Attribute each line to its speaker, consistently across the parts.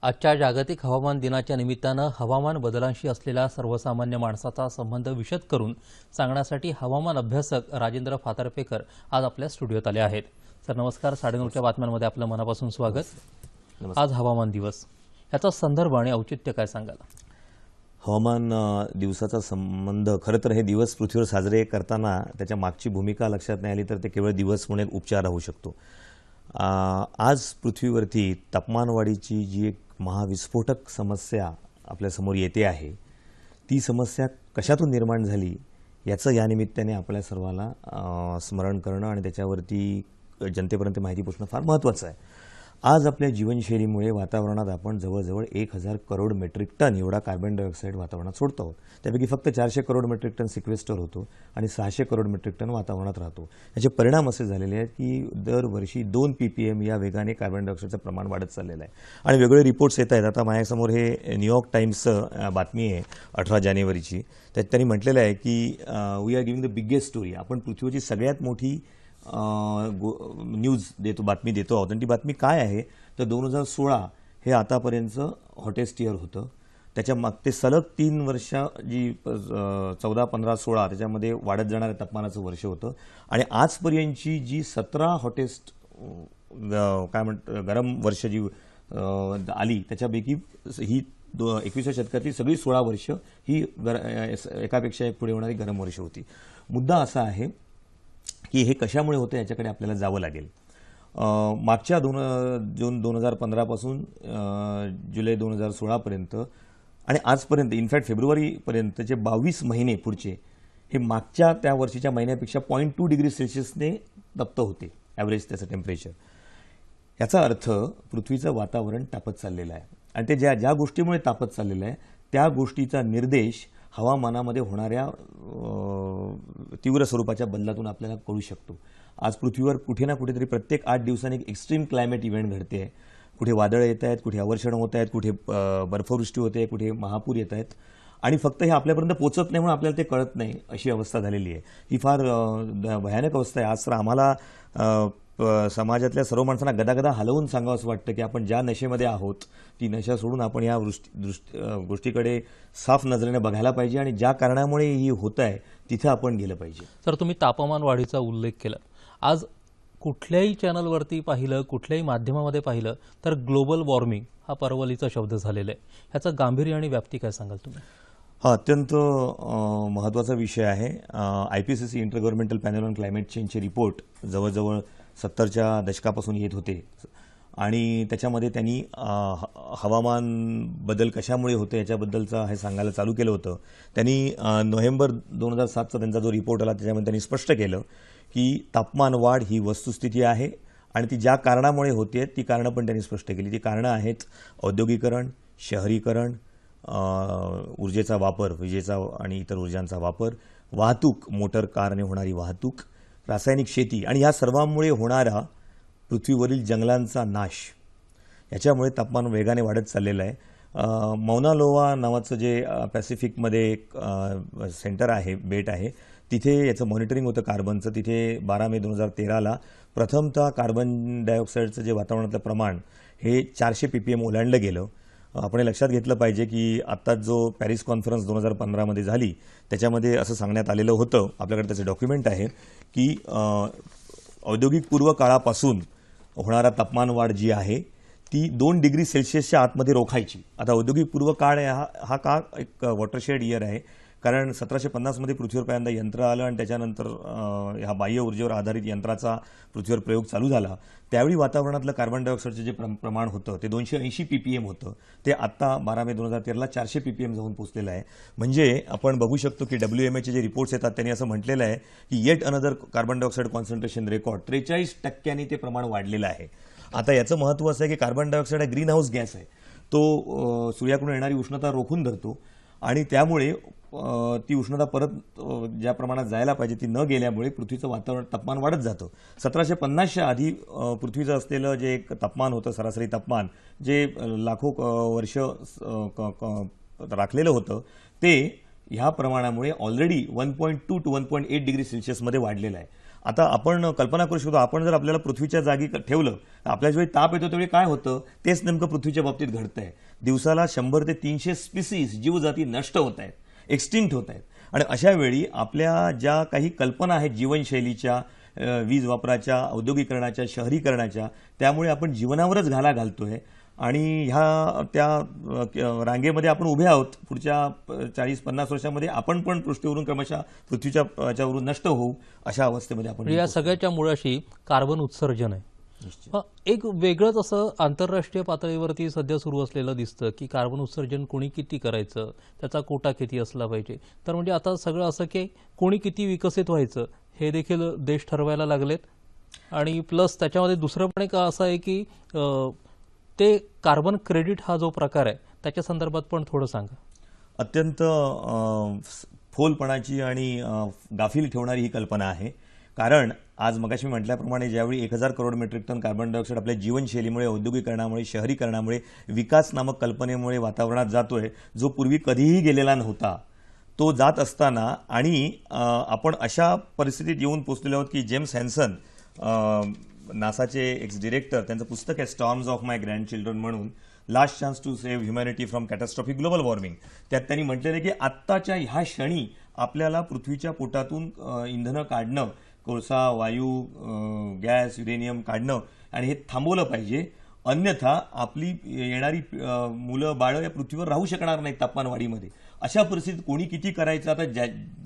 Speaker 1: आजच्या जागतिक हवामान दिनाच्या निमित्तानं हवामान बदलांशी असलेला सर्वसामान्य माणसाचा संबंध विशद करून सांगण्यासाठी हवामान अभ्यासक राजेंद्र फातर्पेकर आज आपल्या स्टुडिओत आले आहेत. सर नमस्कार. 9:30च्या बातम्यांमध्ये आपलं मनापासून स्वागत. आज हवामान दिवस, याचा संदर्भ आणि औचित्य काय सांगाल?
Speaker 2: हवामान दिवसाचा संबंध, खरं तर हे दिवस पृथ्वीवर साजरे करताना त्याच्या मागची भूमिका लक्षात नाही आली तर ते केवळ दिवस म्हणून एक उपचार होऊ शकतो. आज पृथ्वीवरती तापमानवाढीची जी एक महाविस्फोटक समस्या आपल्यासमोर येते आहे, ती समस्या कशातून निर्माण झाली याचं या निमित्ताने आपल्या सर्वांना स्मरण करणं आणि त्याच्यावरती जनतेपर्यंत माहिती पोचणं फार महत्त्वाचं आहे. आज आपल्या जीवनशैलीमुळे वातावरणात आपण जवळजवळ 1000 करोड मेट्रिक टन एवढा कार्बन डायऑक्साईड वातावरणात सोडतो आहोत. त्यापैकी फक्त 400 करोड मेट्रिक टन सिक्वेस्टर होतो आणि 600 करोड मेट्रिक टन वातावरणात राहतो. याचे परिणाम असे झालेले आहेत की दरवर्षी 2 ppm या वेगाने कार्बन डायऑक्साईडचं प्रमाण वाढत चाललेलं आहे आणि वेगवेगळे रिपोर्ट्स येत आहेत. आता माझ्यासमोर हे न्यूयॉर्क टाइम्सचं बातमी आहे 18 जानेवारीची. त्यात त्यांनी म्हटलेलं आहे की we are giving the biggest story. आपण पृथ्वीची सगळ्यात मोठी न्यूज देतो, बातमी देतो आहोत. आणि ती बातमी काय आहे तर 2016 हे आतापर्यंतचं हॉटेस्ट इयर होतं. त्याच्या मागते सलग 3 वर्ष जी 14, 15, 16 त्याच्यामध्ये वाढत जाणाऱ्या तापमानाचं वर्ष होतं. आणि आजपर्यंतची जी 17 हॉटेस्ट गरम वर्ष जी आली त्याच्यापैकी ही 21व्या शतकातली सगळी 16 वर्ष ही एकापेक्षा एक पुढे होणारी गरम वर्ष होती. मुद्दा असा आहे की हे कशामुळे होतं याच्याकडे आपल्याला जावं लागेल. मागच्या जून 2015 पासून जुलै 2016पर्यंत आणि आजपर्यंत इनफॅक्ट फेब्रुवारीपर्यंतचे 22 महिने पुढचे हे मागच्या त्या वर्षीच्या महिन्यापेक्षा 0.2 डिग्री सेल्सिअसने तप्त होते ॲव्हरेज त्याचं टेम्परेचर. याचा अर्थ पृथ्वीचं वातावरण तापत चाललेलं आहे आणि ते ज्या गोष्टीमुळे तापत चाललेलं आहे त्या गोष्टीचा निर्देश हवामानामध्ये होणाऱ्या तीव्र स्वरूपाच्या बदलातून आपल्याला कळू शकतो. आज पृथ्वीवर कुठे ना कुठेतरी प्रत्येक 8 दिवसांनी एक एक्स्ट्रीम क्लायमेट इव्हेंट घडते आहे. कुठे वादळं येत आहेत, कुठे अवर्षण होत आहेत, कुठे बर्फवृष्टी होते, कुठे महापूर येत आहेत आणि फक्त हे आपल्यापर्यंत पोचत नाही म्हणून आपल्याला ते कळत नाही अशी अवस्था झालेली आहे. ही फार भयानक अवस्था आहे. आज तर आम्हाला समाजातल्या सर्व माणसांना गदागदा हलवून सांगावं असं वाटतं की आपण ज्या नशेमध्ये आहोत ती नशा सोडून आपण या गोष्टीकडे साफ नजरेने बघायला पाहिजे आणि ज्या कारणामुळे ही होत आहे तिथे आपण गेलं पाहिजे.
Speaker 1: सर तुम्ही तापमान वाढीचा उल्लेख केला. आज कुठल्याही चॅनलवरती पाहिलं, कुठल्याही माध्यमामध्ये पाहिलं तर ग्लोबल वॉर्मिंग हा परवलीचा शब्द झालेला आहे. ह्याचं गांभीर्य आणि व्याप्ती काय सांगाल तुम्ही?
Speaker 2: हा अत्यंत महत्त्वाचा विषय आहे. IPCC intergovernmental panel on climate चेंजचे रिपोर्ट जवळजवळ 70च्या दशकापासून येत होते आणि त्याच्यामध्ये त्यांनी हवामान बदल कशामुळे होते याच्याबद्दलचं हे सांगायला चालू केलं होतं. त्यांनी नोव्हेंबर 2007चा त्यांचा जो रिपोर्ट आला त्याच्यामध्ये त्यांनी स्पष्ट केलं की तापमान वाढ ही वस्तुस्थिती आहे आणि ती ज्या कारणामुळे होते ती कारणं पण त्यांनी स्पष्ट केली. ती कारणं आहेत औद्योगिकरण, शहरीकरण, ऊर्जेचा वापर, विजेचा आणि इतर ऊर्जांचा वापर, वाहतूक, मोटर कारने होणारी वाहतूक, रासायनिक शेती आणि या सर्वांमुळे होणारा पृथ्वीवरील जंगलांचा नाश. याच्यामुळे तापमान वेगाने वाढत चाललेलं आहे. मौना लोआ नावाचं जे पॅसिफिकमध्ये एक सेंटर आहे, बेट आहे, तिथे याचं मॉनिटरिंग होतं कार्बनचं. तिथे 12 मे 2013ला प्रथमतः कार्बन डायऑक्साईडचं जे वातावरणातलं प्रमाण हे 400 ppm ओलांडलं गेलं. आपण हे लक्षात घेतलं पाहिजे की आत्ताच जो पॅरिस कॉन्फरन्स 2015मध्ये झाली त्याच्यामध्ये असं सांगण्यात आलेलं होतं, आपल्याकडे त्याचं डॉक्युमेंट आहे, की औद्योगिक पूर्व काळापासून होणारा तापमान वाढ जी आहे ती 2 डिग्री सेल्सिअसच्या आतमध्ये रोखायची. आता औद्योगिक पूर्व काळ हा का एक वॉटरशेड इयर आहे, कारण 1750मध्ये पृथ्वीवर पहिल्यांदा यंत्र आलं आणि त्याच्यानंतर ह्या बाह्य ऊर्जेवर आधारित यंत्राचा पृथ्वीवर प्रयोग चालू झाला. त्यावेळी वातावरणातलं कार्बन डायऑक्साईडचं जे प्रमाण होतं ते 280 ppm होतं. ते आत्ता 12 मे 2013ला 400 ppm जाऊन पोचलेलं आहे. म्हणजे आपण बघू शकतो की WMAचे जे रिपोर्ट्स येतात त्यांनी असं म्हटलेलं आहे की eight another carbon dioxide concentration record 43% ते प्रमाण वाढलेलं आहे. आता याचं महत्त्व असं आहे की कार्बन डायऑक्साईड हा ग्रीन हाऊस गॅस आहे. तो सूर्याकडून येणारी उष्णता रोखून धरतो आणि त्यामुळे ती उष्णता परत ज्या प्रमाणात जायला पाहिजे ती न गेल्यामुळे पृथ्वीचं वातावरण तापमान वाढत जातं. 1750च्या आधी पृथ्वीचं असलेलं जे एक तापमान होतं, सरासरी तापमान जे लाखो वर्ष राखलेलं होतं ते ह्या प्रमाणामुळे ऑलरेडी 1.2 to 1.8 डिग्री सेल्सिअसमध्ये वाढलेलं आहे. आता आपण कल्पना करू शकतो, आपण जर आपल्याला पृथ्वीच्या जागी ठेवलं तर आपल्या ज्यावेळी ताप येतो त्यावेळी काय होतं, तेच नेमकं पृथ्वीच्या बाबतीत घडतंय. दिवसाला 100 ते 300 स्पीसीज जीवजाती नष्ट होत आहेत, एक्सटिंक्ट होत आहेत. आणि अशा वेळी आपल्या ज्या काही कल्पना आहेत जीवनशैलीच्या, वीज वापराच्या, औद्योगिकरणाच्या, शहरीकरणाच्या, त्यामुळे आपण जीवनावरच घाला घालतोय. आणि ह्या त्या रांगेमध्ये आपण उभे आहोत. पुढच्या 40-50 वर्षामध्ये आपण पण पृष्ठेवरून क्रमशः पृथ्वीच्या याच्यावरून नष्ट होऊ, अशा अवस्थेमध्ये आपण
Speaker 1: या सगळ्याच्या मुळाशी कार्बन उत्सर्जन आहे. एक वेगळंच असं आंतरराष्ट्रीय पातळीवरती सध्या सुरू असलेलं दिसतं की कार्बन उत्सर्जन कोणी किती करायचं, त्याचा कोटा किती असला पाहिजे. तर म्हणजे आता सगळं असं की कोणी किती विकसित व्हायचं हे देखील देश ठरवायला लागलेत. आणि प्लस त्याच्यामध्ये दुसरं पण एक असं आहे की ते कार्बन क्रेडिट हा जो प्रकार आहे त्याच्या संदर्भात पण थोडं सांगा.
Speaker 2: अत्यंत फोलपणाची आणि गाफील ठेवणारी ही कल्पना आहे. कारण आज मगाशी मी म्हटल्याप्रमाणे ज्यावेळी 1000 crore metric ton carbon dioxide आपल्या जीवनशैलीमुळे, औद्योगिकरणामुळे, शहरीकरणामुळे, विकास नामक कल्पनेमुळे वातावरणात जातोय, जो पूर्वी कधीही गेलेला नव्हता, तो जात असताना आणि आपण अशा परिस्थितीत येऊन पोचलेलो आहोत की जेम्स हॅन्सन, नासाचे एक्स डिरेक्टर, त्यांचं पुस्तक आहे स्टॉर्म्स ऑफ माय ग्रँडचिल्ड्रन म्हणून, last chance to save humanity from catastrophic global warming. त्यात त्यांनी म्हटलेलं आहे की आत्ताच्या ह्या क्षणी आपल्याला पृथ्वीच्या पोटातून इंधनं काढणं, कोळसा, वायू, गॅस, युरेनियम काढणं आणि हे थांबवलं पाहिजे. अन्यथा आपली येणारी मुलं बाळं या पृथ्वीवर राहू शकणार नाहीत तापमानवाढीमध्ये. अशा परिस्थितीत कोणी किती करायचं, आता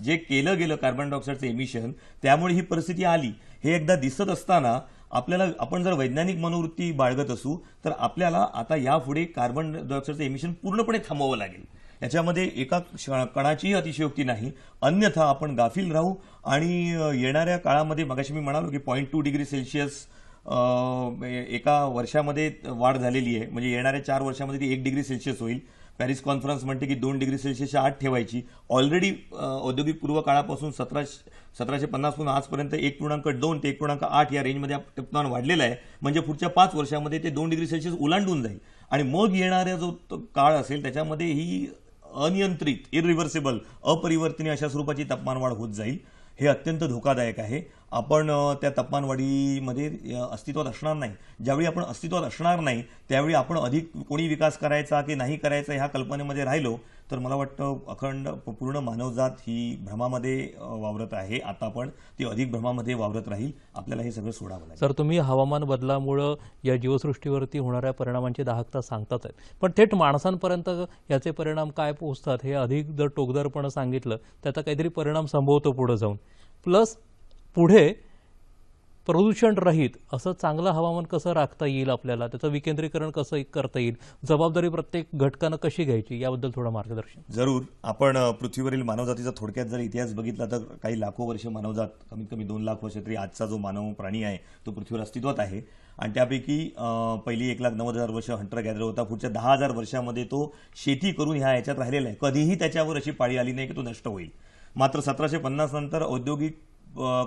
Speaker 2: जे केलं गेलं कार्बन डायऑक्साईडचं एमिशन, त्यामुळे ही परिस्थिती आली. हे एकदा दिसत असताना आपल्याला, आपण जर वैज्ञानिक मनोवृत्ती बाळगत असू तर आपल्याला आता यापुढे कार्बन डायऑक्साईडचं एमिशन पूर्णपणे थांबवावं लागेल. याच्यामध्ये एका कणाचीही अतिशयोक्ती नाही. अन्यथा आपण गाफील राहू आणि येणाऱ्या काळामध्ये, मगाशी मी म्हणालो की 0.2 डिग्री सेल्सिअस एका वर्षामध्ये वाढ झालेली आहे, म्हणजे येणाऱ्या 4 वर्षामध्ये ती 1 डिग्री सेल्सिअस होईल. पॅरिस कॉन्फरन्स म्हणते की 2 डिग्री सेल्सिअसच्या आत ठेवायची. ऑलरेडी औद्योगिक पूर्व काळापासून 1750 पासून आजपर्यंत 1.2 ते 1.8 या रेंजमध्ये तापमान वाढलेलं आहे. म्हणजे पुढच्या 5 वर्षामध्ये ते 2 डिग्री सेल्सिअस ओलांडून जाईल. आणि मग येणारा जो काळ असेल त्याच्यामध्ये ही अनियंत्रित, इरिव्हर्सिबल, अपरिवर्तनीय अशा स्वरूपाची तापमानवाढ होत जाईल. हे अत्यंत धोकादायक आहे. आपण त्या तापमानवाढीमध्ये अस्तित्वात असणार नाही. ज्यावेळी आपण अस्तित्वात असणार नाही त्यावेळी आपण अधिक कोणी विकास करायचा की नाही करायचा ह्या कल्पनेमध्ये राहिलो तर मला वाटतं अखंड पूर्ण मानवजात ही भ्रमामध्ये वावरत आहे. आता पण ती अधिक भ्रमामध्ये वावरत राहील. आपल्याला हे सगळं सोडावं लागेल.
Speaker 1: सर, तुम्ही हवामान बदलामुळे या जीवसृष्टीवरती होणाऱ्या परिणामांची दाहकता सांगतात आहेत, पण थेट माणसांपर्यंत याचे परिणाम काय पोहोचतात हे अधिक जर टोकदारपणे सांगितलं त्याचा काहीतरी परिणाम संभवतो पुढे जाऊन. प्लस पुढे प्रदूषण रहित असं चांगलं हवामान कसं राखता येईल, आपल्याला त्याचं विकेंद्रीकरण कसं करता येईल, जबाबदारी प्रत्येक घटकानं कशी घ्यायची, याबद्दल थोडं मार्गदर्शन.
Speaker 2: जरूर. आपण पृथ्वीवरील मानवजातीचा थोडक्यात जर इतिहास बघितला तर काही लाखो वर्ष मानवजात, कमीत कमी 2 लाख वर्ष तरी आजचा जो मानव प्राणी आहे तो पृथ्वीवर अस्तित्वात आहे. आणि त्यापैकी पहिली 1,90,000 वर्ष हंटर गॅदर होता. पुढच्या 10,000 वर्षामध्ये तो शेती करून ह्या याच्यात राहिलेला आहे. कधीही त्याच्यावर अशी पाळी आली नाही की तो नष्ट होईल. मात्र 1750 नंतर औद्योगिक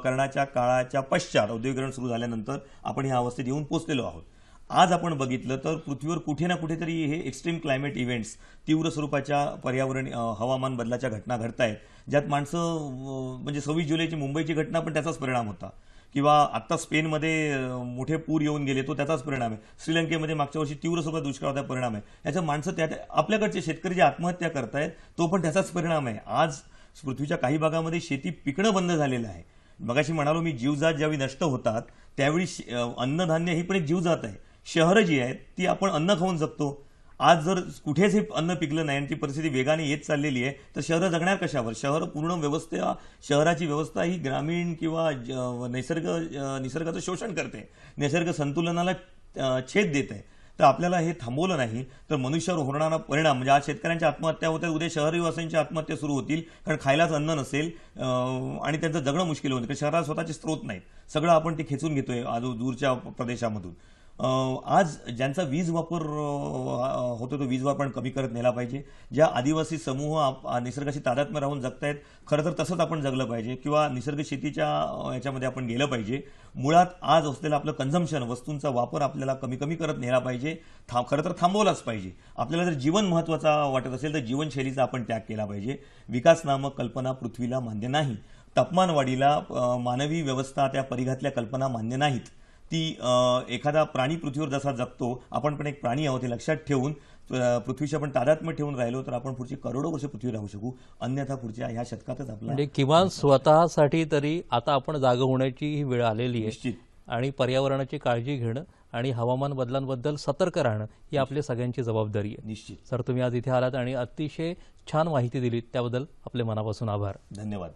Speaker 2: करण्याच्या काळाच्या पश्चात, औद्योगिकरण सुरू झाल्यानंतर आपण ह्या अवस्थेत येऊन पोहोचलेलो आहोत. आज आपण बघितलं तर पृथ्वीवर कुठे ना कुठेतरी हे एक्स्ट्रीम क्लायमेट इव्हेंट्स, तीव्र स्वरूपाच्या पर्यावरण हवामान बदलाच्या घटना घडत आहेत, ज्यात माणसं, म्हणजे 26 जुलैची मुंबईची घटना पण त्याचाच परिणाम होता. किंवा आत्ता स्पेनमध्ये मोठे पूर येऊन गेले, तो त्याचाच परिणाम आहे. श्रीलंकेमध्ये मागच्या वर्षी तीव्र स्वरूपात दुष्काळाचा परिणाम आहे. याचा माणसं आपल्याकडचे शेतकरी जे आत्महत्या करतायत तो पण त्याचाच परिणाम आहे. आज पृथ्वीच्या काही भागामध्ये शेती पिकणं बंद झालेलं आहे. मगाशी म्हणालो मी, जीवजात ज्यावेळी नष्ट होतात त्यावेळी अन्नधान्य ही पण एक जीवजात आहे. शहरं जी आहेत ती आपण अन्न खाऊन जगतो. आज जर कुठेच हे अन्न पिकलं नाही आणि ती परिस्थिती वेगाने येत चाललेली आहे तर शहरं जगणार कशावर? शहर पूर्ण व्यवस्था, शहराची व्यवस्था ही ग्रामीण किंवा निसर्गाचं शोषण करते, निसर्ग संतुलनाला छेद देत आहे. तर आपल्याला हे थांबवलं नाही तर मनुष्यावर होणारा परिणाम, म्हणजे आज शेतकऱ्यांच्या आत्महत्या होत्या, उद्या शहरवासियांच्या आत्महत्या सुरू होतील. कारण खायलाच अन्न नसेल आणि त्यांचं जगणं मुश्किल होतं. कारण शहरात स्वतःचे स्रोत नाहीत. सगळं आपण ते खेचून घेतोय दूरच्या प्रदेशामधून. आज ज्यांचा वीज वापर होतो तो वीज वापर पण कमी करत नेला पाहिजे. ज्या आदिवासी समूह निसर्गाशी तादात्म्य राहून जगतायत, खरं तर तसंच आपण जगलं पाहिजे किंवा निसर्ग शेतीच्या याच्यामध्ये आपण गेलं पाहिजे. मुळात आज असलेलं आपलं कन्झम्पशन, वस्तूंचा वापर आपल्याला कमी कमी करत नेला पाहिजे. खरं तर थांबवलाच पाहिजे. आपल्याला जर जीवन महत्त्वाचा वाटत असेल तर जीवनशैलीचा आपण त्याग केला पाहिजे. विकास नामक कल्पना पृथ्वीला मान्य नाही. तापमानवाढीला मानवी व्यवस्था त्या परिघातल्या कल्पना मान्य नाहीत. ती एखादा प्राणी पृथ्वीवर जसा जगतो, आपण पण एक प्राणी आहोत हे लक्षात ठेवून पृथ्वीशी आपण तादात्म्य ठेवून राहिलो तर आपण पुढची करोडो वर्ष पृथ्वी राहू शकू. अन्यथा पुढच्या ह्या शतकातच आपला
Speaker 1: म्हणजे किमान स्वतःसाठी तरी आता आपण जाग होण्याची ही वेळ आलेली आहे
Speaker 2: निश्चित
Speaker 1: आणि पर्यावरणाची काळजी घेणं आणि हवामान बदलांबद्दल सतर्क राहणं ही आपल्या सगळ्यांची जबाबदारी आहे.
Speaker 2: निश्चित.
Speaker 1: सर, तुम्ही आज इथे आलात आणि अतिशय छान माहिती दिलीत त्याबद्दल आपले मनापासून आभार.
Speaker 2: धन्यवाद.